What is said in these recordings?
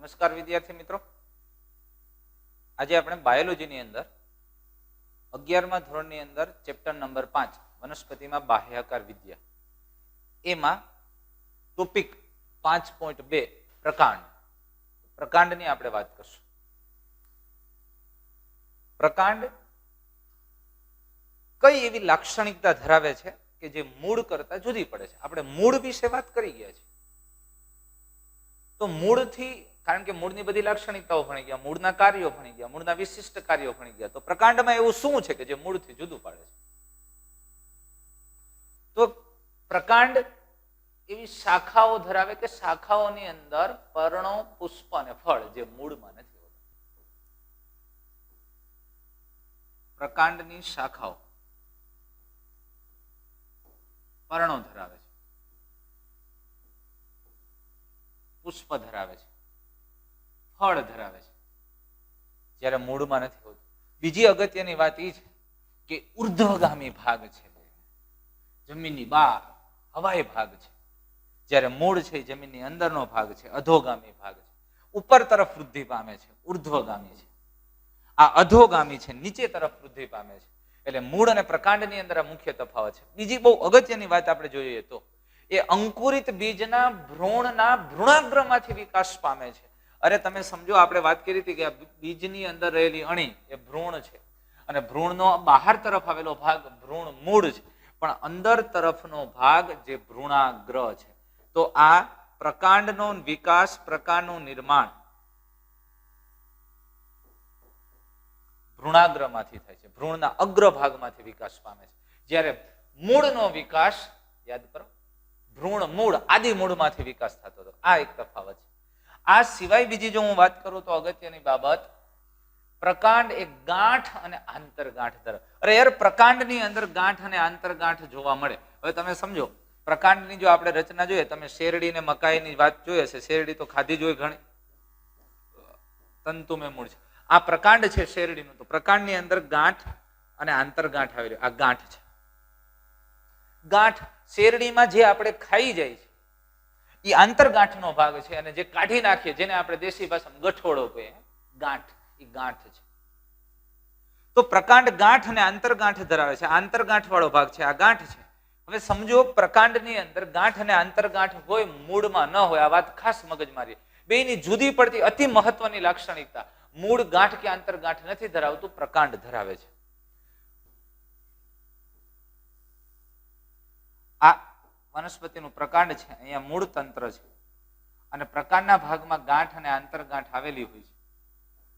નમસ્કાર વિદ્યાર્થી મિત્રો, આજે આપણે બાયોલોજીની અંદર 11મા ધોરણની અંદર ચેપ્ટર નંબર 5 વનસ્પતિમાં બાહ્યાકાર વિદ્યા એમાં ટોપિક 5.2 પ્રકાંડની આપણે વાત કરશું. પ્રકાંડ કઈ એવી લાક્ષણિકતા ધરાવે છે કે જે મૂળ કરતા જુદી પડે છે? આપણે મૂળ વિશે વાત કરી ગયા છીએ, તો મૂળથી, કારણ કે મૂળની બધી લાક્ષણિકતાઓ ભણી ગયા, મૂળના કાર્યો ભણી ગયા, મૂળના વિશિષ્ટ કાર્યો ભણી ગયા, તો પ્રકાંડમાં એવું શું છે કે જે મૂળથી જુદું પાડે છે? તો પ્રકાંડ એવી શાખાઓ ધરાવે કે શાખાઓની અંદર પર્ણો, પુષ્પ અને ફળ જે મૂળમાં નથી હોતા. પ્રકાંડની શાખાઓ પર્ણો ધરાવે છે, પુષ્પ ધરાવે છે, ફળ ધરાવે છે, જ્યારે મૂળમાં નથી હોતું. બીજી અગત્યની વાત એ છે કે ઉર્ધ્વગામી ભાગ છે, જમીનની બહાર હવાઈ ભાગ છે, જ્યારે મૂળ છે જમીનની અંદરનો ભાગ છે, અધોગામી ભાગ છે, ઉપર તરફ વૃદ્ધિ પામે છે, ઉર્ધ્વગામી છે. આ અધોગામી છે, નીચે તરફ વૃદ્ધિ પામે છે. એટલે મૂળ અને પ્રકાંડની અંદર આ મુખ્ય તફાવત છે. બીજી બહુ અગત્યની વાત આપણે જોઈએ તો એ અંકુરિત બીજના ભ્રૂણના ભ્રૂણાગ્રમાંથી વિકાસ પામે છે. અરે તમે સમજો, આપણે વાત કરી હતી કે આ બીજની અંદર રહેલી અણી એ ભ્રૂણ છે, અને ભ્રૂણનો બહાર તરફ આવેલો ભાગ ભ્રૂણ મૂળ છે, પણ અંદર તરફનો ભાગ જે ભ્રૂણાગ્ર છે. તો આ પ્રકાંડનો વિકાસ, પ્રકાંડનું નિર્માણ ભ્રૂણાગ્રમાંથી થાય છે, ભ્રૂણના અગ્રભાગમાંથી વિકાસ પામે છે. જ્યારે મૂળનો વિકાસ, યાદ કરો, ભ્રૂણ મૂળ આદિ મૂળમાંથી વિકાસ થતો હતો. આ એક તફાવત છે. આ સિવાય બીજી જો હું વાત કરું તો અગત્યની બાબત, પ્રકાંડ એક ગાંઠ અને આંતરગાંઠ ધરાવે. અરે યાર, પ્રકાંડની અંદર ગાંઠ અને આંતરગાંઠ જોવા મળે. હવે તમે સમજો, પ્રકાંડની જો આપણે રચના જોઈએ, તમે શેરડી ને મકાઈની વાત જોઈએ છે, શેરડી તો ખાધી જ હોય ઘણી, તંતુમય મૂળ છે. આ પ્રકાંડ છે શેરડીનું, તો પ્રકાંડની અંદર ગાંઠ અને આંતરગાંઠ આવેલી. આ ગાંઠ છે. ગાંઠ શેરડીમાં જે આપણે ખાઈ જાય છે એ આંતરગાંઠનો ભાગ છે, અને જે કાઢી નાખીએ, જેને આપણે દેશી ભાષામાં ગઠોડો કહીએ, ગાંઠ, એ ગાંઠ છે. તો પ્રકાંડ ગાંઠ અને આંતરગાંઠ ધરાવે છે. આંતરગાંઠ વાળો ભાગ છે, આ ગાંઠ છે. હવે સમજો, પ્રકાંડની અંદર ગાંઠ અને આંતરગાંઠ હોય, મૂળમાં ન હોય. આ વાત ખાસ મગજમારી. બેની જુદી પડતી અતિ મહત્વની લાક્ષણિકતા, મૂળ ગાંઠ કે આંતરગાંઠ નથી ધરાવતું, પ્રકાંડ ધરાવે છે. આ વનસ્પતિનું પ્રકાંડ છે, અહીંયા મૂળ તંત્ર છે, અને પ્રકાંડના ભાગમાં ગાંઠ અને આંતરગાંઠ આવેલી હોય છે.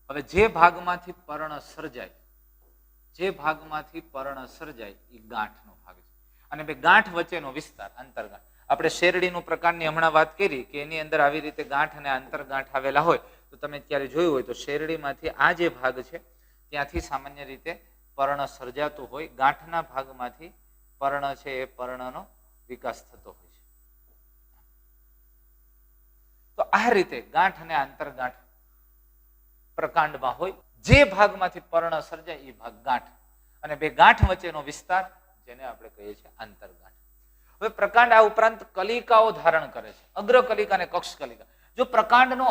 હવે જે ભાગમાંથી પર્ણ સર્જાય, જે ભાગમાંથી પર્ણ સર્જાય એ ગાંઠનો ભાગ છે, અને બે ગાંઠ વચ્ચેનો વિસ્તાર આંતરગાંઠ. આપણે શેરડીનું પ્રકાંડની હમણાં વાત કરી કે એની અંદર આવી રીતે ગાંઠ અને આંતરગાંઠ આવેલા હોય, તો તમે ક્યારે જોયું હોય તો શેરડીમાંથી આ જે ભાગ છે ત્યાંથી સામાન્ય રીતે પર્ણ સર્જાતું હોય, ગાંઠના ભાગમાંથી પર્ણ છે એ પર્ણનો વિકાસ થતો હોય છે. તો આ રીતે ગાંઠ અને આંતરગાંઠ પ્રકાંડમાં હોય. જે ભાગમાંથી પર્ણ સર્જાય એ ભાગ ગાંઠ, અને બે ગાંઠ વચ્ચેનો વિસ્તાર જેને આપણે કહીએ છીએ આંતરગાંઠ. હવે પ્રકાંડ આ ઉપરાંત કલિકાઓ ધારણ કરે છે, અગ્રકલિકા અને કક્ષ કલિકા. જો પ્રકાંડનો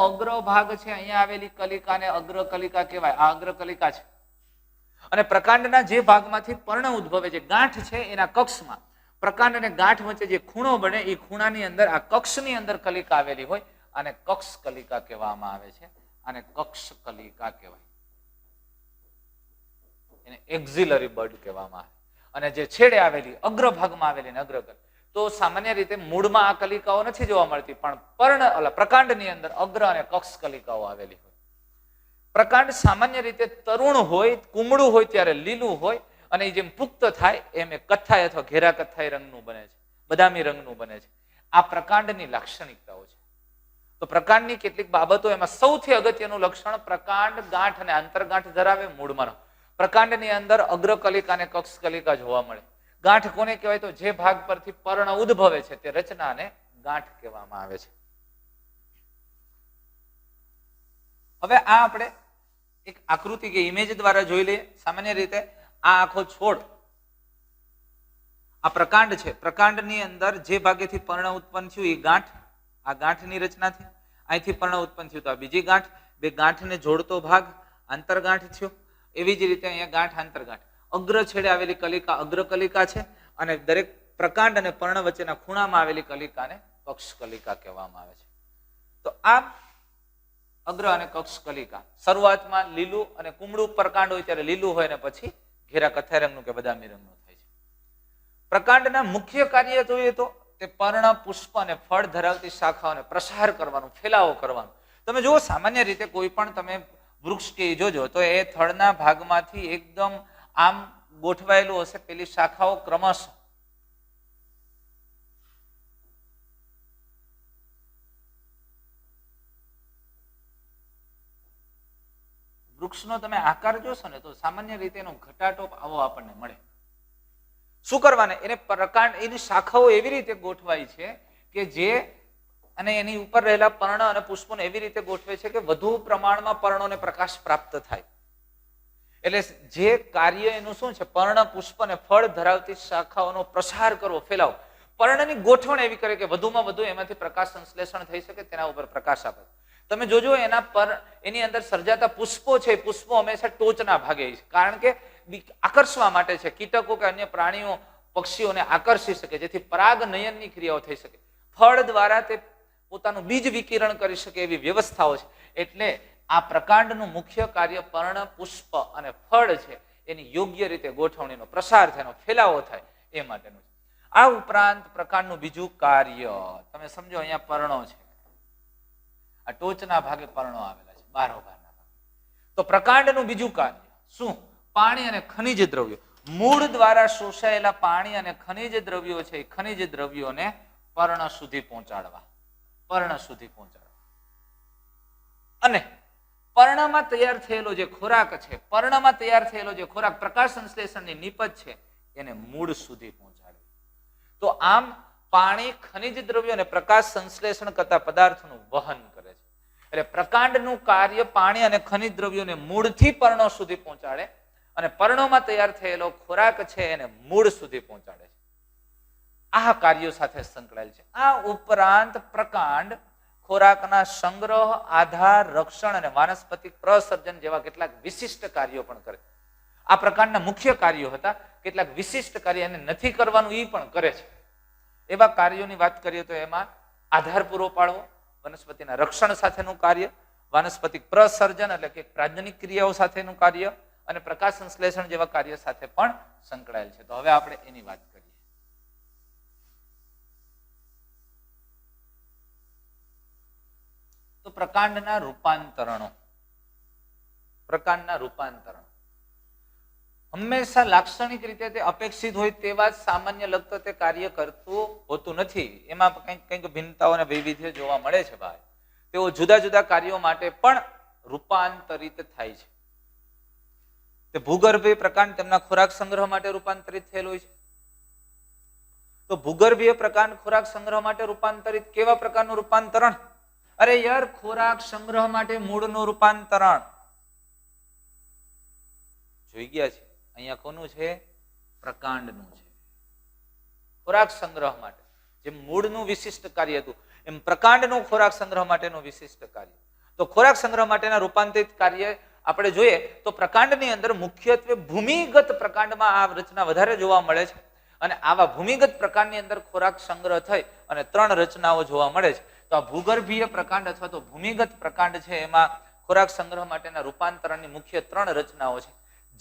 અગ્રભાગ છે, અહીંયા આવેલી કલિકાને અગ્રકલિકા કહેવાય. આ અગ્રકલિકા છે. અને પ્રકાંડના જે ભાગમાંથી પર્ણ ઉદ્ભવે છે, ગાંઠ છે, એના કક્ષમાં પ્રકાંડ અને ગાંઠ વચ્ચે જે ખૂણો બને, એ ખૂણાની અંદર આ કક્ષની અંદર કલિકા આવેલી હોય, અને કક્ષ કલિકા કહેવામાં આવે છે. અને કક્ષ કલિકા કહેવાય, એને એક્ઝિલરી બડ કહેવામાં આવે. અને જે છેડે આવેલી, અગ્રભાગમાં આવેલી અગ્રકલિકા, તો સામાન્ય રીતે મૂળમાં આ કલિકાઓ નથી જોવા મળતી, પણ પ્રકાંડની અંદર અગ્ર અને કક્ષ કલિકાઓ આવેલી હોય. પ્રકાંડ સામાન્ય રીતે તરુણ હોય, કુમળું હોય ત્યારે લીલું હોય, અને જેમ પુખ્ત થાય એમ એ કથ્થાઈ અથવા ઘેરા કથ્થાઈ રંગનું બને છે, બદામી રંગનું બને છે. આ પ્રકાંડની લાક્ષણિકતાઓ છે. તો પ્રકાંડની કેટલીક બાબતો, એમાં સૌથી અગત્યનું લક્ષણ, પ્રકાંડ ગાંઠ અને આંતરગાંઠ ધરાવે, મૂળમાં. પ્રકાંડની અંદર અગ્રકલિકા અને કક્ષ કલિકા જોવા મળે. ગાંઠ કોને કહેવાય? તો જે ભાગ પરથી પર્ણ ઉદ્ભવે છે તે રચનાને ગાંઠ કહેવામાં આવે છે. હવે આ આપણે એક આકૃતિ કે ઇમેજ દ્વારા જોઈ લઈએ. સામાન્ય રીતે આ આખો છોડ, આ પ્રકાંડ છે. પ્રકાંડની અંદર જે ભાગેથી પર્ણ ઉત્પન્ન થયું એ ગાંઠ, આ ગાંઠની રચનાથી અહીંથી પર્ણ ઉત્પન્ન થયું. તો આ બીજી ગાંઠ, બે ગાંઠને જોડતો ભાગ આંતરગાંઠ થયો. એવી જ રીતે અહીંયા ગાંઠ આંતરગાંઠ. અગ્ર છેડે આવેલી કલિકા અગ્ર કલિકા છે અને દરેક પ્રકાંડ અને પર્ણ વચ્ચેના ખૂણામાં આવેલી કલિકાને કક્ષ કલિકા કહેવામાં આવે છે. તો આ અગ્ર અને કક્ષ કલિકા શરૂઆતમાં લીલું અને કુમળું પ્રકાંડ હોય ત્યારે લીલું હોય ને પછી ઘેરા કથ્થાઈ રંગનું કે બદામી રંગનું થાય છે. પ્રકાંડના મુખ્ય કાર્ય જોઈએ તો તે પર્ણ, પુષ્પ અને ફળ ધરાવતી શાખાઓને પ્રસાર કરવાનું, ફેલાવો કરવાનું. તમે જુઓ સામાન્ય રીતે કોઈ પણ તમે વૃક્ષ કે જોજો તો એ થડના ભાગમાંથી એકદમ આમ ગોઠવાયેલું હશે, પેલી શાખાઓ ક્રમશઃ વૃક્ષનો તમે આકાર જોશો ને તો સામાન્ય રીતે એનો ઘટાટો આવો આપણને મળે. શું કરવાને? એને પ્રકાંડ, એની શાખાઓ એવી રીતે ગોઠવાય છે કે જે અને એની ઉપર રહેલા પર્ણ અને પુષ્પોને એવી રીતે ગોઠવે છે કે વધુ પ્રમાણમાં પર્ણોને પ્રકાશ પ્રાપ્ત થાય. એટલે જે કાર્ય એનું શું છે? પર્ણ, પુષ્પ અને ફળ ધરાવતી શાખાઓનો પ્રસાર કરવો, ફેલાવો. પર્ણની ગોઠવણ એવી કરે કે વધુમાં વધુ એમાંથી પ્રકાશ સંશ્લેષણ થઈ શકે, તેના ઉપર પ્રકાશ આપે. તમે જોજો એના પર એની અંદર સર્જાતા પુષ્પો છે, પુષ્પો હંમેશા ટોચના ભાગે છે, કારણ કે આકર્ષવા માટે છે. કીટકો કે અન્ય પ્રાણીઓ, પક્ષીઓને આકર્ષી શકે, જેથી પરાગ નયનની ક્રિયાઓ થઈ શકે. ફળ દ્વારા તે પોતાનું બીજ વિકિરણ કરી શકે એવી વ્યવસ્થાઓ છે. એટલે આ પ્રકાંડનું મુખ્ય કાર્ય પર્ણ, પુષ્પ અને ફળ છે એની યોગ્ય રીતે ગોઠવણીનો પ્રસાર થાય, એનો ફેલાવો થાય એ માટેનું છે. આ ઉપરાંત પ્રકાંડનું બીજું કાર્ય તમે સમજો, અહીંયા પર્ણો છે, આ ટોચના ભાગે પર્ણો આવેલા છે, બારોબારના ભાગે. તો પ્રકાંડનું બીજું કાર્ય શું? પાણી અને ખનિજ દ્રવ્યો. મૂળ દ્વારા શોષાયેલા પાણી અને ખનિજ દ્રવ્યો છે, એ ખનિજ દ્રવ્યોને પર્ણ સુધી પહોંચાડવા, પર્ણ સુધી પહોંચાડવા. અને પર્ણમાં તૈયાર થયેલો જે ખોરાક છે, પર્ણમાં તૈયાર થયેલો જે ખોરાક પ્રકાશ સંશ્લેષણની નિપજ છે, એને મૂળ સુધી પહોંચાડવી. તો આમ પાણી, ખનિજ દ્રવ્યો અને પ્રકાશ સંશ્લેષણ કરતા પદાર્થોનું વહન કરે છે. એટલે પ્રકાંડનું કાર્ય પાણી અને ખનિજ દ્રવ્યોને મૂળથી પર્ણો સુધી પહોંચાડે અને પર્ણોમાં તૈયાર થયેલો ખોરાક છે એને મૂળ સુધી પહોંચાડે છે. આ કાર્યો સાથે સંકળાયેલ છે. આ ઉપરાંત પ્રકાંડ ખોરાકના સંગ્રહ, આધાર, રક્ષણ અને વાનસ્પતિક પ્રસર્જન જેવા કેટલાક વિશિષ્ટ કાર્યો પણ કરે. આ પ્રકારના મુખ્ય કાર્યો હતા. કેટલાક વિશિષ્ટ કાર્ય એને નથી કરવાનું એ પણ કરે છે. એવા કાર્યોની વાત કરીએ તો એમાં આધાર પૂરો પાડવો, વનસ્પતિના રક્ષણ સાથેનું કાર્ય, વાનસ્પતિક પ્રસર્જન એટલે કે પ્રાજનિક ક્રિયાઓ સાથેનું કાર્ય અને પ્રકાશ સંશ્લેષણ જેવા કાર્ય સાથે પણ સંકળાયેલ છે. તો હવે આપણે એની વાત કરીએ. તો પ્રકાંડના રૂપાંતરણો. પ્રકાંડના રૂપાંતરણ હંમેશા લાક્ષણિક રીતે તે અપેક્ષિત હોય તેવા જ સામાન્ય લગતો તે કાર્ય કરતું હોતું નથી. એમાં કંઈક ભિન્નતાઓ અને વૈવિધ્ય જોવા મળે છે. ભાઈ, તેઓ જુદા જુદા કાર્યો માટે પણ રૂપાંતરિત થાય છે. તે ભૂગર્ભીય પ્રકાંડ તેમના ખોરાક સંગ્રહ માટે રૂપાંતરિત થયેલું હોય છે. તો ભૂગર્ભીય પ્રકાંડ ખોરાક સંગ્રહ માટે રૂપાંતરિત. કેવા પ્રકારનું રૂપાંતરણ? અરે યાર, ખોરાક સંગ્રહ માટે મૂળનું રૂપાંતરણ જોઈ ગયા છે. અહીંયા કોનું છે? પ્રકાંડનું છે. ખોરાક સંગ્રહ માટે જેમ મૂળનું વિશિષ્ટ કાર્ય હતું એમ પ્રકાંડનું ખોરાક સંગ્રહ માટેનું વિશિષ્ટ કાર્ય. તો ખોરાક સંગ્રહ માટેના રૂપાંતરિત કાર્ય આપણે જોઈએ તો પ્રકાંડની અંદર મુખ્યત્વે ભૂમિગત પ્રકાંડમાં આ રચના વધારે જોવા મળે છે. અને આવા ભૂમિગત પ્રકાંડની અંદર ખોરાક સંગ્રહ થઈ અને 3 રચનાઓ જોવા મળે છે. તો આ ભૂગર્ભીય પ્રકાંડ અથવા તો ભૂમિગત પ્રકાંડ છે એમાં ખોરાક સંગ્રહ માટેના રૂપાંતરણની મુખ્ય 3 રચનાઓ છે.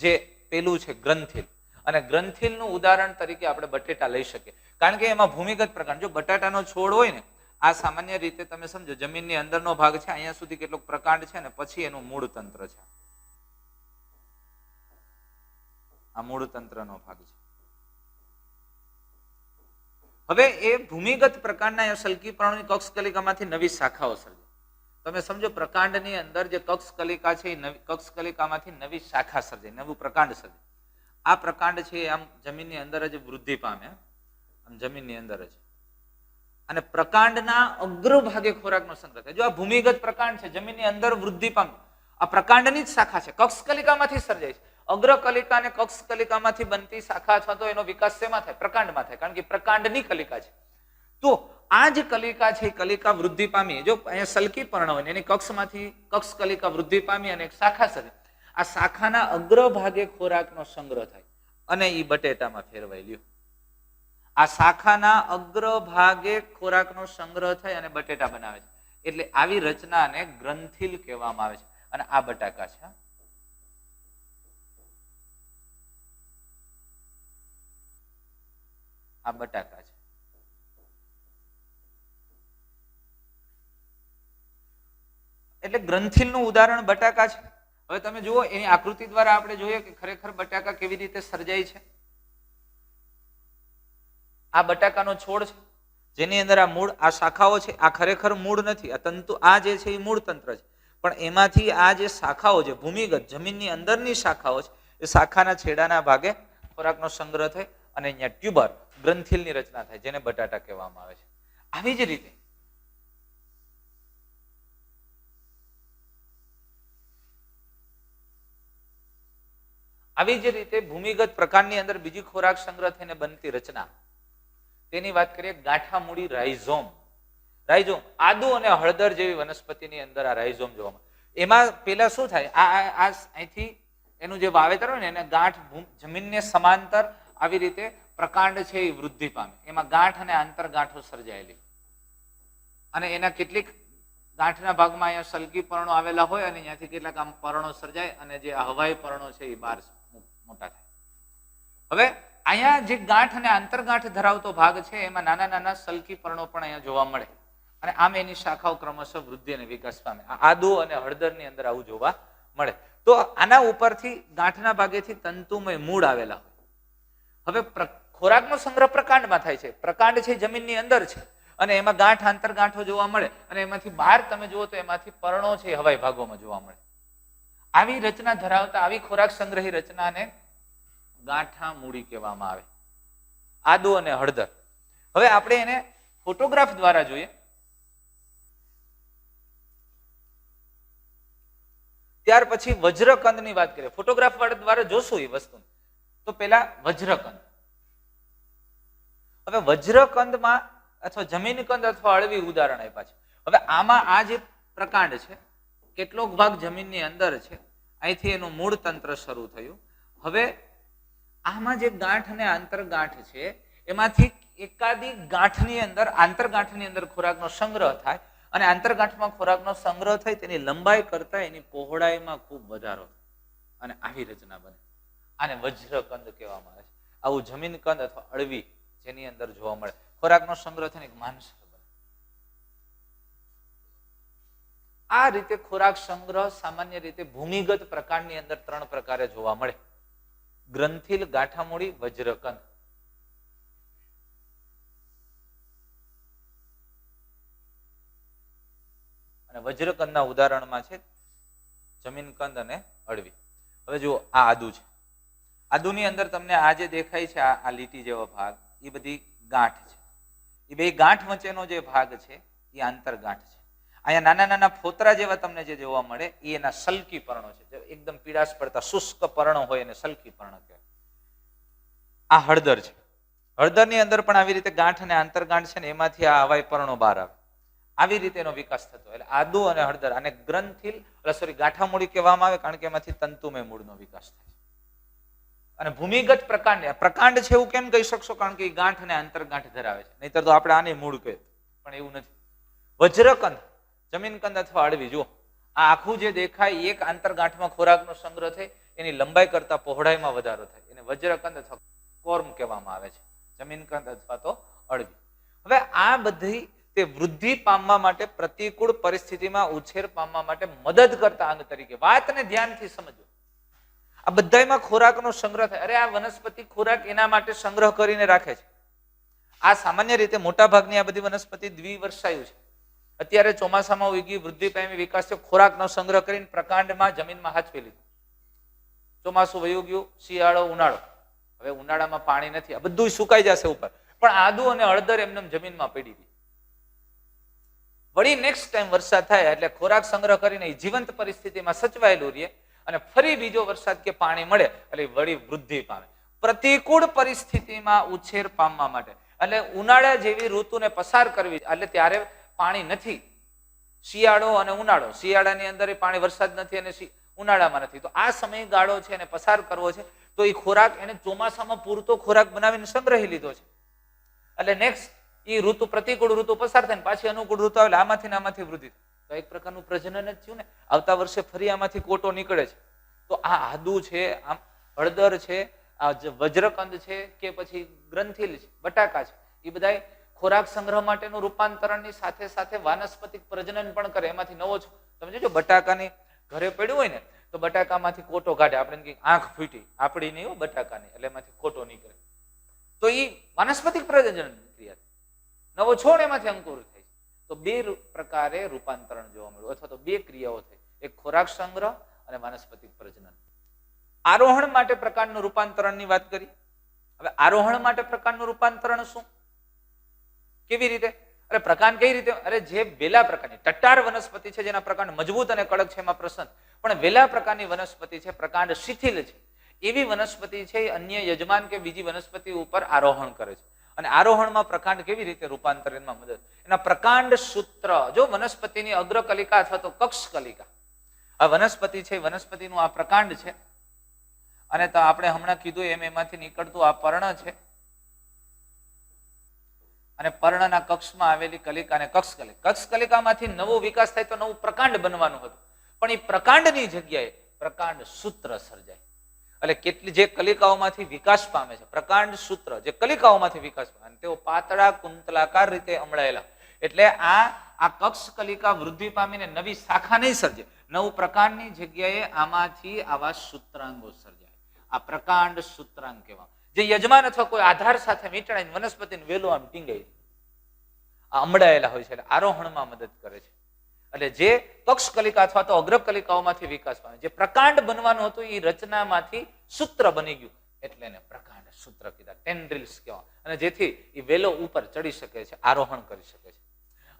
જે પેલું છે ગ્રંથિલ. અને ગ્રંથિલનું ઉદાહરણ તરીકે આપણે બટેટા લઈ શકીએ, કારણ કે એમાં ભૂમિગત પ્રકાંડ, જો બટાટાનો છોડ હોય ને, આ સામાન્ય રીતે તમે સમજો જમીનની અંદરનો ભાગ છે, અહીંયા સુધી કેટલોક પ્રકાંડ છે ને પછી એનું મૂળ તંત્ર છે. આ મૂળ તંત્રનો ભાગ છે. હવે એ ભૂમિગત પ્રકાંડના સલ્કી પર્ણોની કક્ષ કલિકામાંથી નવી શાખાઓ સર્જે. તમે સમજો પ્રકાંડની અંદર જે કક્ષ કલિકા છે એ નવી કક્ષ કલિકામાંથી નવી શાખા સર્જે, નવું પ્રકાંડ સર્જે. આ પ્રકાંડ છે આમ જમીનની અંદર જ વૃદ્ધિ પામે, આમ જમીનની અંદર જ. અને પ્રકાંડના અગ્રભાગે ખોરાકનો સંગ્રહ થાય. જો આ ભૂમિગત પ્રકાંડ છે, જમીનની અંદર વૃદ્ધિ પામે, આ પ્રકાંડની જ શાખા છે, કક્ષ કલિકામાંથી સર્જાય છે. અગ્ર કલિકા અને કક્ષ કલિકામાંથી બનતી શાખા અથવા તો એનો વિકાસ શેમાં થાય? પ્રકાંડમાં થાય, કારણ કે પ્રકાંડની કલિકા છે. તો આ જે કલિકા છે એ કલિકા વૃદ્ધિ પામી, જો અહીંયા સલકી પર્ણ હોય એની કક્ષમાંથી કક્ષ કલિકા વૃદ્ધિ પામી અને એક શાખા સરે, આ શાખાના અગ્રભાગે ખોરાકનો સંગ્રહ થાય અને એ બટેટામાં ફેરવાઈ લ્યો. આ શાખાના અગ્રભાગે ખોરાકનો સંગ્રહ થાય અને બટેટા બનાવે છે, એટલે આવી રચનાને ગ્રંથિલ કહેવામાં આવે છે. અને આ બટાકા છે, આ બટાકા છે. એટલે ગ્રંથિલનું ઉદાહરણ બટાકા છે. હવે તમે જુઓ એની આકૃતિ દ્વારા આપણે જોઈએ કે ખરેખર બટાકા કેવી રીતે સર્જાય છે. આ બટાકાનો છોડ છે જેની અંદર આ મૂળ, આ શાખાઓ છે, આ ખરેખર મૂળ નથી, આ તંતુ, આ જે છે એ મૂળ તંત્ર છે. પણ એમાંથી આ જે શાખાઓ છે, ભૂમિગત જમીનની અંદરની શાખાઓ છે, એ શાખાના છેડાના ભાગે ખોરાકનો સંગ્રહ થાય અને અહીંયા ટ્યુબર ગ્રંથિલની રચના થાય, જેને બટાટા કહેવામાં આવે છે. આવી જ રીતે ભૂમિગત પ્રકારની અંદર બીજી ખોરાક સંગ્રહ થઈને બનતી રચના, તેની વાત કરીએ ગાંઠા મૂડી રાઇઝોમ. રાઇઝોમ આદુ અને હળદર જેવી વનસ્પતિની અંદર આ રાઇઝોમ જોવા મળે. એમાં પેલા શું થાય, આ અહીંથી એનું જે વાવેતર હોય ને એને ગાંઠ જમીનને સમાંતર આવી રીતે પ્રકાંડ છે એ વૃદ્ધિ પામે. એમાં ગાંઠ અને આંતરગાંઠો સર્જાયેલી અને એના કેટલીક ગાંઠના ભાગમાં અહીંયા સલકી પર્ણો આવેલા હોય અને અહીંયાથી કેટલાક આમ પર્ણો સર્જાય અને જે હવાઈ પર્ણો છે એ બહાર મોટા થાય. હવે અહીંયા જે ગાંઠ અને આંતરગાંઠ ધરાવતો ભાગ છે એમાં નાના નાના સલકી પર્ણો પણ અહીંયા જોવા મળે અને આમ એની શાખાઓ ક્રમશઃ વૃદ્ધિ અને વિકાસ પામે. આદુ અને હળદરની અંદર આવું જોવા મળે. તો આના ઉપરથી ગાંઠના ભાગેથી તંતુમય મૂળ આવેલા હોય. હવે ખોરાકનો સંગ્રહ પ્રકાંડમાં થાય છે. પ્રકાંડ છે જમીનની અંદર છે અને એમાં ગાંઠ આંતરગાંઠો જોવા મળે અને એમાંથી બહાર તમે જુઓ તો એમાંથી પર્ણો છે હવાઈ ભાગોમાં જોવા મળે. આવી રચના ધરાવતા આવી ખોરાક સંગ્રહી રચનાને ગાંઠા મૂડી કહેવામાં આવે. આદુ અને હળદર. હવે આપણે એને ફોટોગ્રાફ દ્વારા જોઈએ. ત્યાર પછી વજ્રકંદની વાત કરીએ. ફોટોગ્રાફ દ્વારા જોશું એ વસ્તુ. તો પેલા વજ્રકંદ. હવે વજ્રકંદમાં અથવા જમીનકંદ અથવા અળવી ઉદાહરણ આપ્યા છે. હવે આમાં આ જે પ્રકાંડ છે કેટલોક ભાગ જમીનની અંદર છે, અહીંથી એનું મૂળ તંત્ર શરૂ થયું. હવે આમાં જે ગાંઠ અને આંતરગાંઠ છે એમાંથી એકાદી ગાંઠની અંદર, આંતરગાંઠની અંદર ખોરાકનો સંગ્રહ થાય અને આંતરગાંઠમાં ખોરાકનો સંગ્રહ થાય તેની લંબાઈ કરતા એની પહોળાઈમાં ખૂબ વધારો થાય અને આવી રચના બને. આને વજ્રકંદ કહેવામાં આવે છે. આવું જમીનકંદ અથવા અળવી જેની અંદર જોવા મળે, ખોરાકનો સંગ્રહ થઈને એક માનસર બને. આ રીતે ખોરાક સંગ્રહ સામાન્ય રીતે ભૂમિગત પ્રકારની અંદર 3 પ્રકારે જોવા મળે: ગ્રંથિલ, ગાંઠામૂળી, વજ્રકંદ. અને વજ્રકંદના ઉદાહરણમાં છે જમીનકંદ અને અળવી. હવે જુઓ આ આદુ છે. આદુની અંદર તમને આ જે દેખાય છે આ લીટી જેવો ભાગ, એ બધી ગાંઠ છે. એ બે ગાંઠ વચ્ચેનો જે ભાગ છે એ આંતરગાંઠ છે. અહીંયા નાના નાના ફોતરા જેવા તમને જે જોવા મળે એ એના સલકી પર્ણો છે. એકદમ પીળાશ પડતા શુષ્ક પર્ણો હોય એને સલકી પર્ણ કહેવાય. આ હળદર છે. હળદરની અંદર પણ આવી રીતે ગાંઠ અને આંતરગાંઠ છે ને એમાંથી આ હવાઈ પર્ણો બહાર આવે. આવી રીતે એનો વિકાસ થતો. એટલે આદુ અને હળદર આને ગ્રંથિલ ગાંઠામૂળી કહેવામાં આવે, કારણ કે એમાંથી તંતુમય મૂળનો વિકાસ થાય. અને ભૂમિગત પ્રકાંડ છે એવું કેમ કહી શકશો? કારણ કે એ ગાંઠ અને આંતરગાંઠ ધરાવે છે. નહીતર તો આપણે આને મૂળ કહીએ, પણ એવું નથી. વજ્રકંદ, જમીનકંદ અથવા અળવી, જુઓ આ આખું જે દેખાય એક આંતરગાંઠમાં ખોરાકનો સંગ્રહ થાય, એની લંબાઈ કરતા પહોળાઈમાં વધારો થાય. એને વજ્રકંદ અથવા કોર્મ કહેવામાં આવે છે. જમીનકંદ અથવા તો અળવી. હવે આ બધી તે વૃદ્ધિ પામવા માટે, પ્રતિકૂળ પરિસ્થિતિમાં ઉછેર પામવા માટે મદદ કરતા અંગ તરીકે. વાતને ધ્યાનથી સમજો. આ બધામાં ખોરાકનો સંગ્રહ થાય. અરે આ વનસ્પતિ ખોરાક એના માટે સંગ્રહ કરીને રાખે છે. આ સામાન્ય રીતે મોટા ભાગની આ બધી વનસ્પતિ દ્વિવર્ષાયુ છે. અત્યારે ચોમાસામાં ઉગી, વૃદ્ધિ પામી, વિકાસ થયો, ખોરાકનો સંગ્રહ કરીને પ્રકાંડમાં જમીનમાં હાચવી લીધું. ચોમાસું વયું ગયું, શિયાળો, ઉનાળો. હવે ઉનાળામાં પાણી નથી, આ બધું સુકાઈ જશે ઉપર, પણ આદુ અને હળદર એમને જમીનમાં પડી ગઈ. વળી નેક્સ્ટ ટાઈમ વરસાદ થાય એટલે ખોરાક સંગ્રહ કરીને જીવંત પરિસ્થિતિમાં સચવાયેલું રહે અને ફરી બીજો વરસાદ કે પાણી મળે એટલે વળી વૃદ્ધિ પામે. પ્રતિકૂળ પરિસ્થિતિમાં ઉછેર પામવા માટે એટલે ઉનાળા જેવી ઋતુને પસાર કરવી, એટલે ત્યારે પાણી નથી. શિયાળો અને ઉનાળો, શિયાળાની અંદર પાણી વરસાદ નથી અને ઉનાળામાં નથી, તો આ સમયગાળો છે એને પસાર કરવો છે. તો એ ખોરાક એને ચોમાસામાં પૂરતો ખોરાક બનાવીને સંગ્રહી લીધો છે. એટલે નેક્સ્ટ એ ઋતુ, પ્રતિકૂળ ઋતુ પસાર થાય ને પાછી અનુકૂળ ઋતુ આવે, આમાંથી વૃદ્ધિ. તો એક પ્રકારનું પ્રજનન જ થયું ને. આવતા વર્ષે ફરી આમાંથી કોટો નીકળે છે. તો આ આદુ છે, આમ હળદર છે, આ વજ્રકંદ છે કે પછી ગ્રંથિલ છે, બટાકા છે, એ બધા ખોરાક સંગ્રહ માટેનું રૂપાંતરણની સાથે સાથે વાનસ્પતિક પ્રજનન પણ કરે. એમાંથી નવો છો તમે જોજો, બટાકાની ઘરે પડ્યું હોય ને તો બટાકામાંથી કોટો કાઢે. આપણે આંખ ફૂટી, આપડી નહીં હો બટાકાની, એટલે એમાંથી કોટો નીકળે. તો એ વાનસ્પતિક પ્રજનન ક્રિયા, નવો છોડ એમાંથી અંકુર થાય. તો બે પ્રકારે રૂપાંતરણ જોવા મળ્યું, અથવા તો બે ક્રિયાઓ થઈ, એક ખોરાક સંગ્રહ અને વાનસ્પતિક પ્રજનન. આરોહણ માટે પ્રકાંડનું રૂપાંતરણની વાત કરી. હવે આરોહણ માટે પ્રકાંડનું રૂપાંતરણ શું, કેવી રીતે? અરે પ્રકાંડ કઈ રીતે? અરે જે વેલા પ્રકારની ટટ્ટાર વનસ્પતિ છે જેના પ્રકાંડ મજબૂત અને કડક છે એમાં પ્રસન્ન, પણ વેલા પ્રકારની વનસ્પતિ છે, પ્રકાંડ શિથિલ છે, એવી વનસ્પતિ છે અન્ય યજમાન કે બીજી વનસ્પતિ ઉપર આરોહણ કરે છે. અને આરોહણમાં પ્રકાંડ કેવી રીતે રૂપાંતરણમાં મદદ? એના પ્રકાંડ સૂત્ર, જો વનસ્પતિની અગ્રકલિકા અથવા તો કક્ષકલિકા, આ વનસ્પતિ છે, વનસ્પતિનું આ પ્રકાંડ છે, અને તો આપણે હમણાં કીધું એમ એમાંથી નીકળતું આ પર્ણ છે, અને પર્ણના કક્ષમાં આવેલી કલિકા અને કક્ષકલિકામાંથી નવો વિકાસ થાય તો નવું પ્રકાંડ બનવાનું હતું, પણ એ પ્રકાંડની જગ્યાએ પ્રકાંડ સૂત્ર સર્જાય. એટલે કેટલી જે કલિકાઓમાંથી વિકાસ પામે છે, પ્રકાંડ સૂત્ર જે કલિકાઓમાંથી વિકાસ પામે, તેઓ પાતળા કુંતલાકાર રીતે અમળાયેલા. એટલે આ કક્ષકલિકા વૃદ્ધિ પામીને નવી શાખા નહીં સર્જે, નવું પ્રકાંડની જગ્યાએ આમાંથી આવા સૂત્રાંગો સર્જાય. આ પ્રકાંડ સૂત્રાંગ કહેવા, જે યજમાન અથવા કોઈ આધાર સાથે વીંટળાઈને વનસ્પતિને વેલો આમ ટીંગાઈ આ અમડાયેલા હોય છે, એટલે આરોહણમાં મદદ કરે છે. એટલે જે કક્ષકલિકા અથવા તો અગ્રકલિકાઓમાંથી વિકાસ પામે, જે પ્રકાંડ બનવાનું હતું એ રચનામાંથી સૂત્ર બની ગયું, એટલે એને પ્રકાંડ સૂત્ર કીધા, ટેન્ડ્રિલ્સ કહેવા. અને જેથી એ વેલો ઉપર ચડી શકે છે, આરોહણ કરી શકે છે.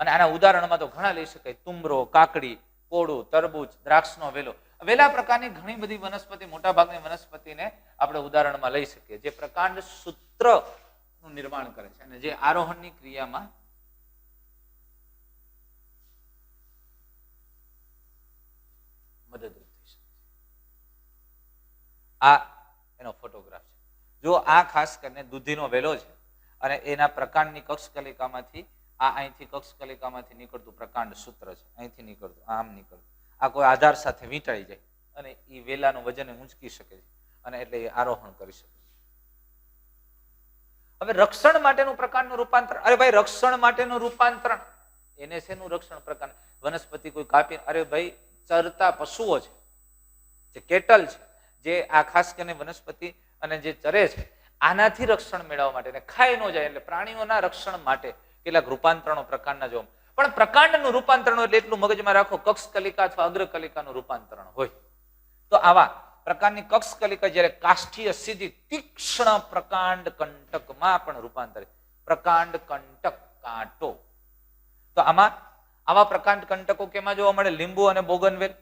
અને આના ઉદાહરણમાં તો ઘણા લઈ શકાય, તુંબરો, કાકડી, કોળું, તરબૂચ, દ્રાક્ષનો વેલો, વેલા પ્રકારની ઘણી બધી વનસ્પતિ, મોટા ભાગની વનસ્પતિને આપણે ઉદાહરણમાં લઈ શકીએ, જે પ્રકાંડ સૂત્રનું નિર્માણ કરે છે અને જે આરોહણની ક્રિયામાં મદદરૂપ થઈ શકે છે. આ એનો ફોટોગ્રાફ છે. જો આ ખાસ કરીને દૂધીનો વેલો છે અને એના પ્રકાંડની કક્ષકલિકામાંથી આ અહીંથી કક્ષકલિકામાંથી નીકળતું પ્રકાંડ સૂત્ર છે, અહીંથી નીકળતું, આમ નીકળતું, આ કોઈ આધાર સાથે વીંટાઈ જાય અને એ વેલાનું વજન ઊંચકી શકે છે અને એટલે એ આરોહણ કરી શકે છે. હવે રક્ષણ માટેનું પ્રકારનું રૂપાંતરણ, અરે ભાઈ રક્ષણ માટેનું રૂપાંતરણ, એને શેનું રક્ષણ પ્રકાર? વનસ્પતિ કોઈ કાપી, અરે ભાઈ ચરતા પશુઓ છે, જે કેટલ છે, જે આ ખાસ કરીને વનસ્પતિ અને જે ચરે છે, આનાથી રક્ષણ મેળવવા માટે, એને ખાઈ ન જાય, એટલે પ્રાણીઓના રક્ષણ માટે કેટલાક રૂપાંતરણો પ્રકારના જોવા. પણ પ્રકાંડનું રૂપાંતરણ એટલે એટલું મગજમાં રાખો, કક્ષકલિકા અથવા અગ્રકલિકાનું રૂપાંતરણ હોય તો આવા પ્રકારની કક્ષકલિકા જ્યારે કાષ્ઠીય સીધી તીક્ષ્ણ પ્રકાંડ કંટકમાં પણ રૂપાંતરિત, પ્રકાંડ કંટક કાંટો. તો આમાં આવા પ્રકાંડ કંટકો કેમાં જોવા મળે? લીંબુ અને બોગનવેલ.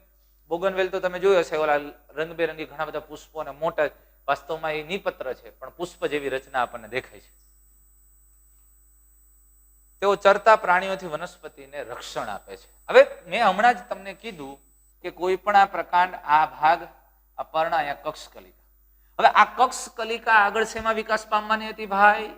બોગનવેલ તો તમે જોયો હશે, ઓલા રંગબેરંગી ઘણા બધા પુષ્પો અને મોટા, વાસ્તવમાં એ નિપત્ર છે પણ પુષ્પ જેવી રચના આપણને દેખાય છે. તેઓ ચરતા પ્રાણીઓથી વનસ્પતિને રક્ષણ આપે છે. હવે મેં હમણાં જ તમને કીધું કે કોઈ પણ આ પ્રકાંડ, આ ભાગ, આ પર્ણ, અહીંયા કક્ષકલિકા. હવે આ કક્ષકલિકા આગળ શેમાં વિકાસ પામવાની હતી ભાઈ?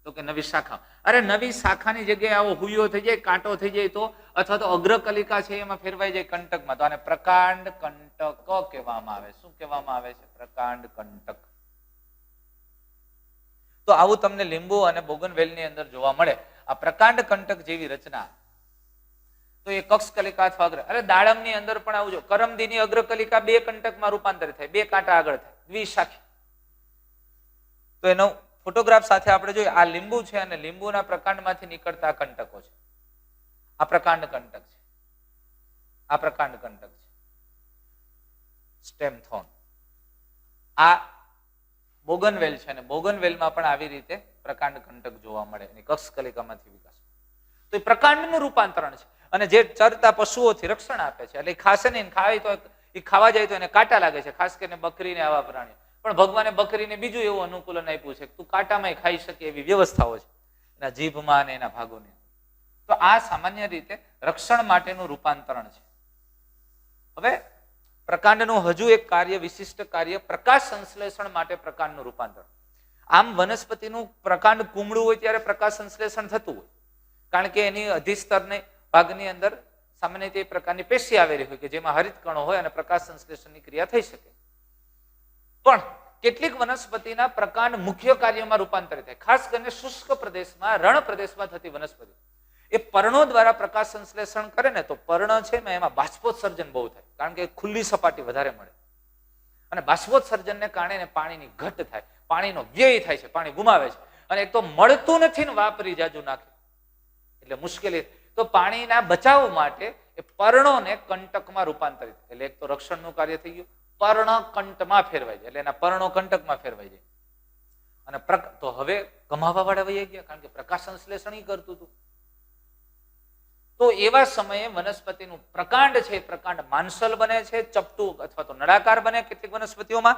તો કે નવી શાખા. અરે નવી શાખાની જગ્યાએ આવો હુયો થઈ જાય, કાંટો થઈ જાય તો, અથવા તો અગ્રકલિકા છે એમાં ફેરવાઈ જાય કંટકમાં, તો આને પ્રકાંડ કંટક કહેવામાં આવે. શું કહેવામાં આવે છે? પ્રકાંડ કંટક. તો આવું તમને લીંબુ અને બોગનવેલની અંદર જોવા મળે, આ પ્રકાંડ કંટક જેવી રચના. તો એ કક્ષકલિકા અથવા અગ્ર, અરે દાડમની અંદર પણ આવું જો, કરમદીની અગ્રકલિકા બે કંટકમાં રૂપાંતરિત થાય, બે કાંટા આગળ થાય, દ્વિશાખી. તો એનો ફોટોગ્રાફ સાથે આપણે જોઈએ, આ લીંબુ છે અને લીંબુના પ્રકાંડમાંથી નીકળતા કંટકો છે. આ પ્રકાંડ કંટક છે, આ પ્રકાંડ કંટક છે, સ્ટેમ થોર્ન. આ બોગનવેલ છે અને બોગનવેલમાં પણ આવી રીતે પ્રકાંડ કંટક જોવા મળે, એની કક્ષકલિકામાંથી વિકાસ. તો એ પ્રકાંડનું રૂપાંતરણ છે અને જે ચરતા પશુઓથી રક્ષણ આપે છે. એટલે ખાશે નહીં, ખાય તો એ ખાવા જાય તો એને કાંટા લાગે છે, ખાસ કરીને બકરીને આવા પ્રાણીઓ. પણ ભગવાને બકરીને બીજું એવું અનુકૂલન આપ્યું છે કે તું કાંટામાં ખાઈ શકે એવી વ્યવસ્થાઓ છે એના જીભમાં અને એના ભાગોની. તો આ સામાન્ય રીતે રક્ષણ માટેનું રૂપાંતરણ છે. હવે પ્રકાંડનું હજુ એક કાર્ય, વિશિષ્ટ કાર્ય, પ્રકાશ સંશ્લેષણ માટે પ્રકાંડનું રૂપાંતરણ. આમ વનસ્પતિનું પ્રકાંડ કુમળું હોય ત્યારે પ્રકાશ સંશ્લેષણ થતું હોય, કારણ કે એની અધિસ્તરને ભાગની અંદર સામાન્ય રીતે એ પ્રકારની પેશી આવેલી હોય કે જેમાં હરિત કણો હોય અને પ્રકાશ સંશ્લેષણની ક્રિયા થઈ શકે. પણ કેટલીક વનસ્પતિના પ્રકાંડ મુખ્ય કાર્યમાં રૂપાંતરિત થાય, ખાસ કરીને શુષ્ક પ્રદેશમાં, રણ પ્રદેશમાં થતી વનસ્પતિ એ પર્ણો દ્વારા પ્રકાશ સંશ્લેષણ કરે ને તો પર્ણ છે ને એમાં બાષ્પોત્સર્જન બહુ થાય, કારણ કે ખુલ્લી સપાટી વધારે મળે અને બાષ્પોત્સર્જનને કારણે પાણીની ઘટ થાય, પાણીનો વ્યય થાય છે, પાણી ગુમાવે છે. અને એક તો મળતું નથી ને વાપરી જાજુ નાખે એટલે મુશ્કેલી. તો પાણીના બચાવ માટે એ પર્ણોને કંટકમાં રૂપાંતરિત, એટલે એક તો રક્ષણનું કાર્ય થઈ ગયું, પર્ણ કંટમાં ફેરવાઈ જાય એટલે એના પર્ણો કંટકમાં ફેરવાઈ જાય. અને તો હવે કમાવા વાળા વહી ગયા, કારણ કે પ્રકાશ સંશ્લેષણ કરતું હતું. તો એવા સમયે વનસ્પતિનું પ્રકાંડ છે, પ્રકાંડ માંસલ બને છે, ચપટું અથવા તો નળાકાર બને કેટલીક વનસ્પતિઓમાં,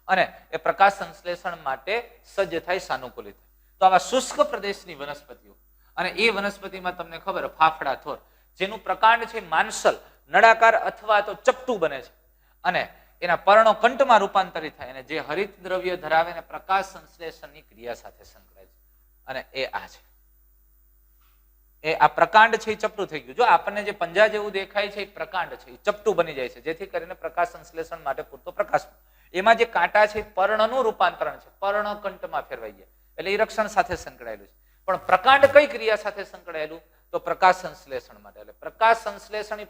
અને એ પ્રકાશ સંશ્લેષણ માટે સજ્જ થાય, સાનુકૂલિત થાય. તો આવા શુષ્ક પ્રદેશની વનસ્પતિઓ, અને એ વનસ્પતિમાં તમને ખબર ફાફડા થોર, જેનું પ્રકાંડ છે માંસલ, નળાકાર અથવા તો ચપટું બને છે અને એના પર્ણો કંટમાં રૂપાંતરિત થાય અને જે હરિત દ્રવ્ય ધરાવે ને પ્રકાશ સંશ્લેષણની ક્રિયા સાથે સંકળાય છે. અને એ આ છે, એ આ પ્રકાંડ છે એ ચપટું થઈ ગયું. જો આપણને જે પંજા જેવું દેખાય છે એ પ્રકાંડ છે, એ ચપટું બની જાય છે જેથી કરીને પ્રકાશ સંશ્લેષણ માટે પૂરતો પ્રકાશ. એમાં જે કાંટા છે પર્ણનું રૂપાંતરણ છે, પર્ણ કંટમાં ફેરવાઈ ગયા એટલે એ રક્ષણ સાથે સંકળાયેલું છે. પણ પ્રકાંડ કઈ ક્રિયા સાથે સંકળાયેલું? તો પ્રકાશ સંશ્લેષણ માટે. એટલે પ્રકાશ સંશ્લેષણ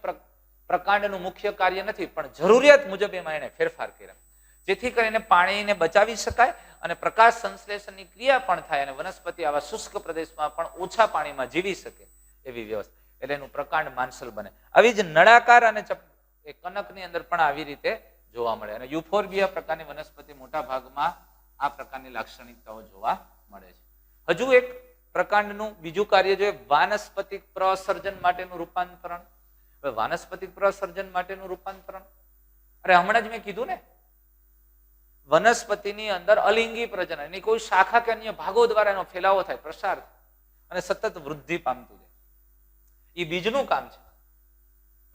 પ્રકાંડનું મુખ્ય કાર્ય નથી, પણ જરૂરિયાત મુજબ એમાં એને ફેરફાર કર્યા જેથી કરીને પાણીને બચાવી શકાય અને પ્રકાશ સંશ્લેષણની ક્રિયા પણ થાય અને વનસ્પતિ આવા શુષ્ક પ્રદેશમાં પણ ઓછા પાણીમાં જીવી શકે એવી વ્યવસ્થા. એટલે એનું પ્રકાંડ માંસલ બને. આવી જ નળાકાર અને કનકની અંદર પણ આવી રીતે જોવા મળે. અને યુફોર્બિયા પ્રકારની વનસ્પતિ મોટા ભાગમાં આ પ્રકારની લાક્ષણિકતાઓ જોવા મળે છે. હજુ એક પ્રકાંડનું બીજું કાર્ય જોઈએ, વાનસ્પતિક પ્રસર્જન માટેનું રૂપાંતરણ. હવે વાનસ્પતિક પ્રસર્જન માટેનું રૂપાંતરણ, અરે હમણાં જ મેં કીધું ને, વનસ્પતિની અંદર અલિંગી પ્રજનન, એની કોઈ શાખા કે અન્ય ભાગો દ્વારા એનો ફેલાવો થાય, પ્રસાર અને સતત વૃદ્ધિ પામતું જાય. એ બીજનું કામ છે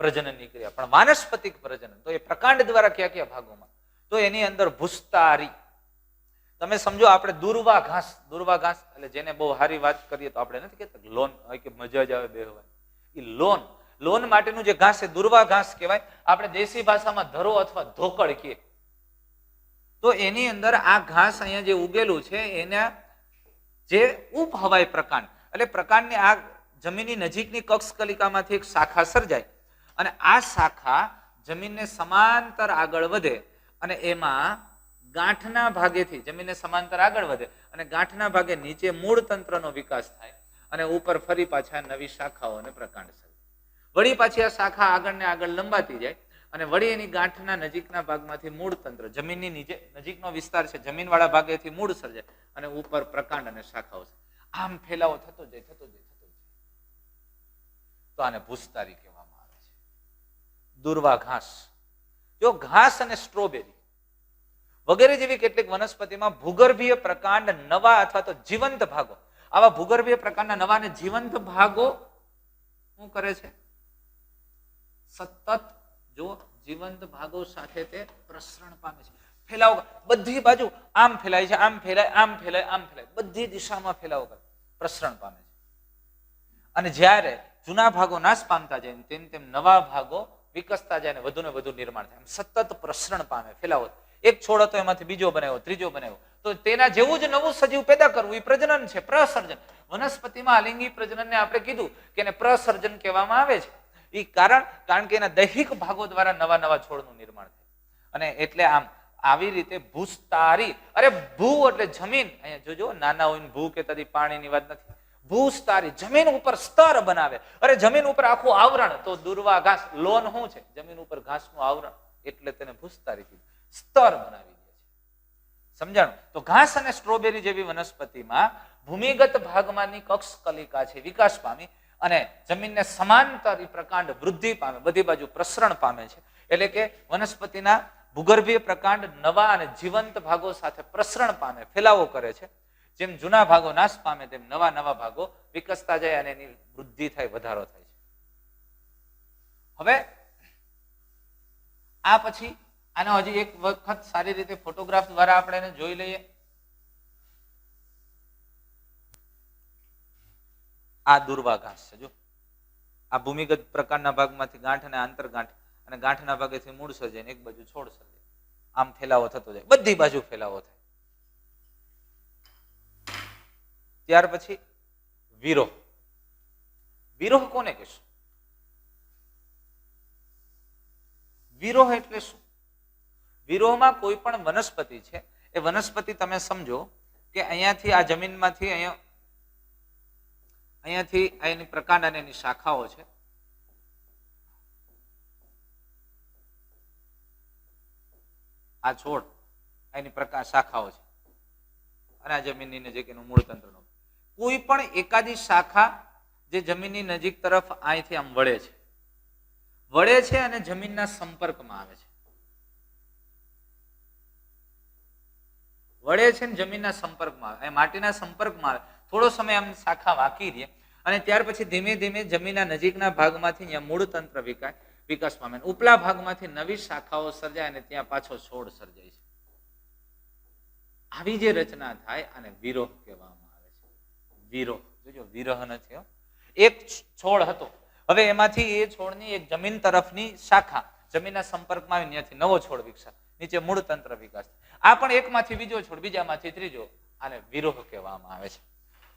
પ્રજનનની ક્રિયા. પણ વાનસ્પતિક પ્રજનન તો એ પ્રકાંડ દ્વારા કયા કયા ભાગોમાં? તો એની અંદર ભૂસ્તારી, તમે સમજો આપણે દુર્વા ઘાસ એટલે જેને બહુ સારી વાત કરીએ તો આપણે નથી કહેતા લોન કે મજા જ આવે બેહવાની, એ લોન માટેનું જે ઘાસ છે દુર્વા ઘાસ કહેવાય. આપણે દેશી ભાષામાં ધરો અથવા ધોકડ કહીએ. તો એની અંદર આ ઘાસ અહીંયા જે ઉગેલું છે એના જે ઉપહવાય પ્રકાંડ, એટલે પ્રકાંડની આ જમીનની નજીકની કક્ષકલિકામાંથી એક શાખા સર્જાય અને આ શાખા જમીનને સમાંતર આગળ વધે અને એમાં ગાંઠના ભાગેથી જમીનને સમાંતર આગળ વધે અને ગાંઠના ભાગે નીચે મૂળ તંત્રનો વિકાસ થાય અને ઉપર ફરી પાછા નવી શાખાઓ અને પ્રકાંડ સર્જાય. વળી પાછી આ શાખા આગળ ને આગળ લંબાતી જાય અને વળી એની ગાંઠના નજીકના ભાગમાંથી મૂળ તંત્ર, જમીનની નજીકનો વિસ્તાર છે, જમીનવાળા ભાગેથી મૂળ સર્જાય અને ઉપર પ્રકાંડ અને શાખાઓ. આમ ફેલાવો થતો જાય. તો આને ભૂસ્તારી કહેવામાં આવે છે. દુર્વા ઘાસ, જો ઘાસ અને સ્ટ્રોબેરી વગેરે જેવી કેટલીક વનસ્પતિમાં ભૂગર્ભીય પ્રકાંડ નવા અથવા તો જીવંત ભાગો, આવા ભૂગર્ભીય પ્રકારના નવા અને જીવંત ભાગો શું કરે છે? સતત જો જીવંત ભાગો સાથે તે પ્રસરણ પામે છે, ફેલાવો, બધી બાજુ આમ ફેલાય છે, આમ ફેલાય, આમ ફેલાય, આમ ફેલાય, બધી દિશામાં ફેલાવો કરે, પ્રસરણ પામે છે. અને જ્યારે જૂના ભાગો નાશ પામતા જાય તેમ તેમ નવા ભાગો વિકસતા જાય અને વધુ ને વધુ નિર્માણ થાય. સતત પ્રસરણ પામે, ફેલાવો. એક છોડ હતો એમાંથી બીજો બનાવ્યો, ત્રીજો બનાવ્યો, તો તેના જેવું જ નવું સજીવ પેદા કરવું એ પ્રજનન છે, પ્રસર્જન. વનસ્પતિમાં અલિંગી પ્રજનનને આપણે કીધું કે એને પ્રસર્જન કહેવામાં આવે છે. એ કારણ કે એના દૈહિક ભાગો દ્વારા નવા નવા છોડનું નિર્માણ થાય. અને એટલે આમ આવી રીતે ભૂસ્તારી, અરે ભૂ એટલે જમીન, અહીંયા જોજો નાના હોય ભૂ કહેતા પાણીની વાત નથી, ભૂસ્તારી જમીન ઉપર સ્તર બનાવે. અરે જમીન ઉપર આખું આવરણ, તો દુર્વા ઘાસ, લોન શું છે? જમીન ઉપર ઘાસનું આવરણ, એટલે તેને ભૂસ્તારી કીધું, સ્તર બનાવી દે છે. સમજાણું? તો ઘાસ અને સ્ટ્રોબેરી જેવી વનસ્પતિમાં ભૂમિગત ભાગમાંની કક્ષકલિકા છે વિકાસ પામી અને જમીનને સમાંતર પ્રકાંડ વૃદ્ધિ પામે, બધી બાજુ પ્રસરણ પામે છે. એટલે કે વનસ્પતિના ભૂગર્ભીય પ્રકાંડ નવા અને જીવંત ભાગો સાથે પ્રસરણ પામે, ફેલાવો કરે છે. જેમ જૂના ભાગો નાશ પામે તેમ નવા નવા ભાગો વિકસતા જાય અને એની વૃદ્ધિ થાય, વધારો થાય છે. હવે આ પછી આનો હજી એક વખત સારી રીતે ફોટોગ્રાફ દ્વારા આપણે એને જોઈ લઈએ. આ દુર્વા ઘાસ છે. જો આ ભૂમિગત પ્રકારના ભાગમાંથી ગાંઠ અને આંતરગાંઠ અને ગાંઠના ભાગેથી મૂળ સર્જાય, એક બાજુ છોડ સર્જાય, આમ ફેલાવો થતો જાય, બધી બાજુ ફેલાવો થાય. ત્યાર પછી વિરોહ. વિરોહ કોને કહેશું? વિરોહ એટલે શું? વિરોહમાં કોઈ પણ વનસ્પતિ છે, એ વનસ્પતિ તમે સમજો કે અહીંયાથી આ જમીનમાંથી અહીંયાથી એની પ્રકાંડ અને એની શાખાઓ છે. આ છોડ એની શાખાઓ છે અને આ જમીનની નજીક એનું મૂળ તંત્રનો કોઈ પણ એકાદી શાખા જે જમીનની નજીક તરફ અહીંથી આમ વળે છે અને જમીનના સંપર્કમાં આવે છે. વળે છે ને જમીનના સંપર્કમાં આવે, માટીના સંપર્કમાં આવે, થોડો સમય આમ શાખા વાંકી દે અને ત્યાર પછી ધીમે ધીમે જમીનના નજીકના ભાગમાંથી અહીંયા મૂળ તંત્ર વિકાસ પામે, ઉપલા ભાગમાંથી નવી શાખાઓ સર્જાય અને ત્યાં પાછો છોડ સર્જાય છે. આવી જે રચના થાય આને વિરોહ કહેવામાં આવે છે. વિરોહ, જોજો વિરહ નથી. એક છોડ હતો, હવે એમાંથી એ છોડની એક જમીન તરફની શાખા જમીનના સંપર્કમાં આવી, ત્યાંથી નવો છોડ વિકસાય, નીચે મૂળ તંત્ર વિકાસ. આ પણ એકમાંથી બીજો છોડ, બીજામાંથી ત્રીજો, આને વિરોહ કહેવામાં આવે છે.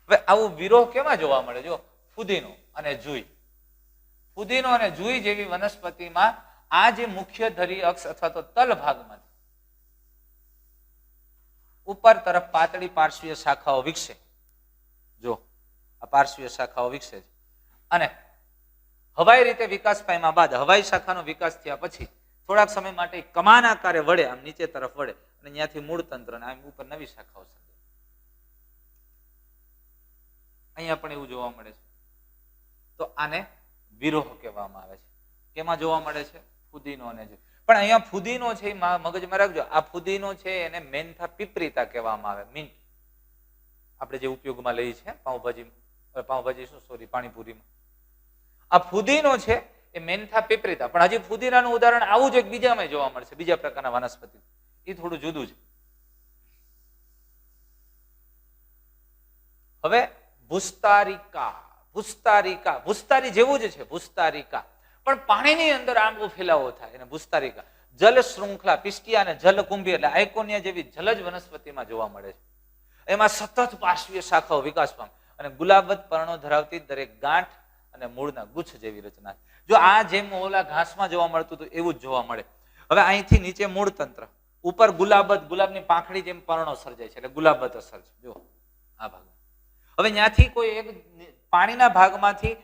હવે આવું વિરોહ કેમાં જોવા મળે? જો ફુદીનો અને જુઈ. ફુદીનો અને જુઈ જેવી વનસ્પતિમાં આ જે મુખ્ય ધરી અક્ષ અથવા તો તલ ભાગમાંથી ઉપર તરફ પાતળી પાર્શ્વીય શાખાઓ વિકસે. જો આ પાર્શ્વીય શાખાઓ વિકસે છે અને હવાઈ રીતે વિકાસ પામ્યા બાદ, હવાઈ શાખાનો વિકાસ થયા પછી થોડાક સમય માટે કમાન આકારે વળે, આમ નીચે તરફ વળે અને ત્યાંથી મૂળ તંત્ર અને આમ ઉપર નવી શાખાઓ સર્જાય. અહીંયા પણ એવું જોવા મળે છે. તો આને વિરોહ કહેવામાં આવે છે. કેમાં જોવા મળે છે? ફુદીનો અને જુઈ. પણ અહીંયા ફુદીનો છે, મગજમાં રાખજો, આ ફુદીનો છે એને મેન્થા પિપરિતા કહેવામાં આવે. મિન્ટ આપણે જે ઉપયોગમાં લઈએ છીએ પાણીપુરીમાં. આ ફુદીનો છે એ મેન્થા પિપરિતા. પણ હજી ફુદીનાનું ઉદાહરણ આવું જ એક બીજામાં જોવા મળશે, બીજા પ્રકારના વનસ્પતિ. એ થોડું જુદું છે. હવે ભૂસ્તારિકા. ભૂસ્તારી જેવું જ છે, ભૂસ્તારિકા, પણ પાણીની અંદર આંબો ફેલાવો થાય એને ભૂસ્તારિકા. જલ શૃંખલા, પિસ્ટિયા અને જલકુંભી એટલે આઇકોનિયા જેવી જલજ વનસ્પતિમાં જોવા મળે છે. એમાં સતત પાર્શ્વીય શાખાઓ વિકાસ પામે અને ગુલાબત પર્ણો ધરાવતી દરેક ગાંઠ અને મૂળના ગુચ્છ જેવી રચના. જો આ જેમ ઓલા ઘાસમાં જોવા મળતું હતું એવું જ જોવા મળે. હવે અહીંથી નીચે મૂળ તંત્ર, ઉપર ગુલાબત, ગુલાબની પાંખડી જેમ પર્ણો સર્જાય છે એટલે ગુલાબત અસર છે. જો આ ભાગ. હવે ત્યાંથી કોઈ એક પાણીના ભાગમાંથી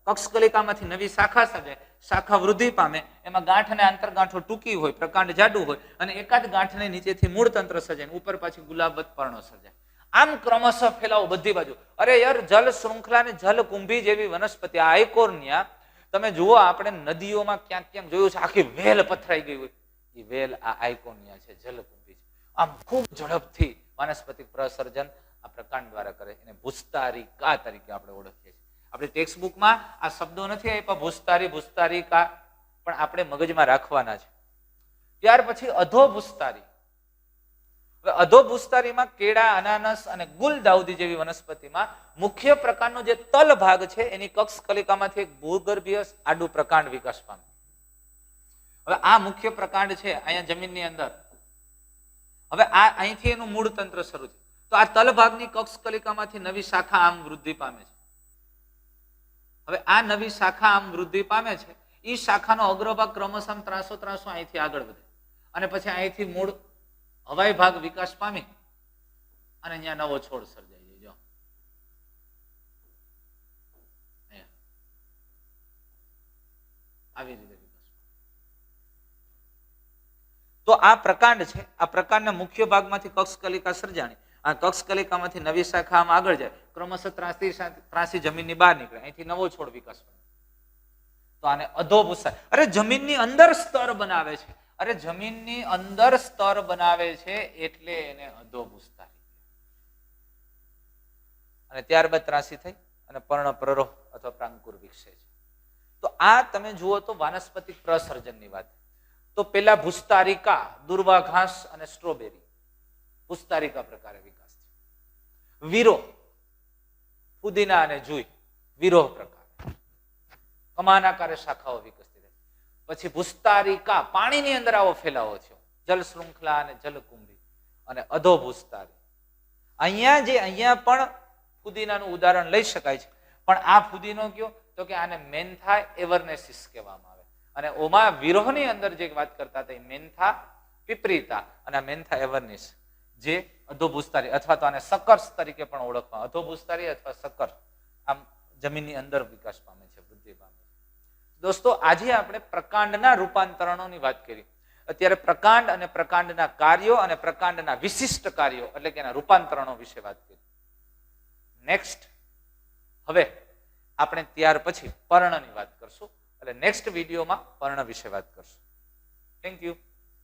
કક્ષકલિકામાંથી નવી શાખા સર્જાય, શાખા વૃદ્ધિ પામે, એમાં ગાંઠ અને આંતરગાંઠો ટૂંકી હોય, પ્રકાંડ જાડું હોય અને એકાદ ગાંઠને નીચેથી મૂળ તંત્ર સર્જાય, ઉપર પાછી ગુલાબત પર્ણો સર્જાય. આમ ક્રમશઃ ફેલાવો બધી બાજુ. અરે યાર, જલ શૃંખલા ને જલકુંભી જેવી વનસ્પતિ આઇકોનિયા તમે જુઓ, આપણે નદીઓમાં ક્યાંક ક્યાંક જોયું છે આખી વેલ પથરાઈ ગઈ હોય, એ વેલ આ આઇકોનિયા છે, જલકુંભી છે. આમ ખૂબ ઝડપથી વનસ્પતિ પ્રસર્જન આ પ્રકાંડ દ્વારા કરે, એને ભૂસ્તારિકા તરીકે આપણે ઓળખીએ છીએ. આપણે ટેક્સ્ટ બુકમાં આ શબ્દો નથી આપ્યા, ભૂસ્તારિકા, પણ આપણે મગજમાં રાખવાના છે. ત્યાર પછી અધોભૂસ્તારી. અધોભૂસ્તારીમાં કેળા, અનાનસ અને ગુલદાઉદી જેવી વનસ્પતિમાં મુખ્ય પ્રકારનો જે તલ ભાગ છે એની કક્ષકલિકામાંથી એક ભૂગર્ભીય આડું પ્રકાંડ વિકાસ પામે. હવે આ મુખ્ય પ્રકાંડ છે અહીંયા જમીનની અંદર. હવે આ અહીંથી એનું મૂળ તંત્ર શરૂ છે. તો આ તલ ભાગની કક્ષકલિકામાંથી નવી શાખા આમ વૃદ્ધિ પામે છે. હવે આ નવી શાખા આમ વૃદ્ધિ પામે છે, એ શાખાનો અગ્રભાગ ક્રમશઃ ત્રાસો અહીંથી આગળ વધે અને પછી અહીંથી મૂળ હવાઈ ભાગ વિકાસ પામી અને અહીંયા નવો છોડ સર્જાય જાય. જો આવી રીતે વિકાસ. તો આ પ્રકાંડ છે, આ પ્રકાંડના મુખ્ય ભાગમાંથી કક્ષકલિકા સર્જાણી, આ કક્ષકલિકામાંથી નવી શાખા આમ આગળ જાય, ક્રમશઃ ત્રાસી જમીનની બહાર નીકળે, અહીંથી નવો છોડ વિકાસ પામે. તો આને અધોભૂસ્તારી. અરે જમીનની અંદર સ્તર બનાવે છે અરે જમીનની અંદર સ્તર બનાવે છે એટલે એને અધોભૂસ્તારી. અને ત્યારબાદ ત્રાસી થઈ અને પર્ણપ્રરોહ અથવા પ્રાંકુર વિકસે છે. તો આ તમે જુઓ તો વાનસ્પતિક પ્રસર્જનની વાત. તો પેલા ભૂસ્તારિકા, દુર્વા ઘાસ અને સ્ટ્રોબેરી ભૂસ્તારિકા પ્રકારે વિકાસ થયો. વિરોહ, ફુદીના અને જુઈ વિરોહ પ્રકાર, કમાન આકારે શાખાઓ વિકસિત થઈ. પછી ભૂસ્તારિકા, પાણીની અંદર આવો ફેલાવો થયો, જલ શૃંખલા અને જલકુંભી અને અધો ભૂસ્તારી. અહીંયા પણ ફુદીનાનું ઉદાહરણ લઈ શકાય છે. પણ આ ફુદીનો કયો તો કે આને મેન્થા એવરનેસિસ કહેવામાં આવે. અને ઓમાં વિરોહની અંદર જે વાત કરતા હતા એ મેન્થા પિપરીતા અને મેન્થા એવરનિસ જે અધોભૂસ્તારી અથવા તો આને સકર્સ તરીકે પણ ઓળખવા. અધોભૂસ્તારી અથવા સકર આમ જમીનની અંદર વિકાસ પામે છે, વૃદ્ધિ પામે છે. દોસ્તો, આજે આપણે પ્રકાંડના રૂપાંતરણોની વાત કરી. અત્યારે પ્રકાંડ અને પ્રકાંડના કાર્યો અને પ્રકાંડના વિશિષ્ટ કાર્યો એટલે કે એના રૂપાંતરણો વિશે વાત કરી. નેક્સ્ટ હવે આપણે ત્યાર પછી પર્ણની વાત કરશું. એટલે નેક્સ્ટ વિડીયોમાં પર્ણ વિશે વાત કરશું. Thank you.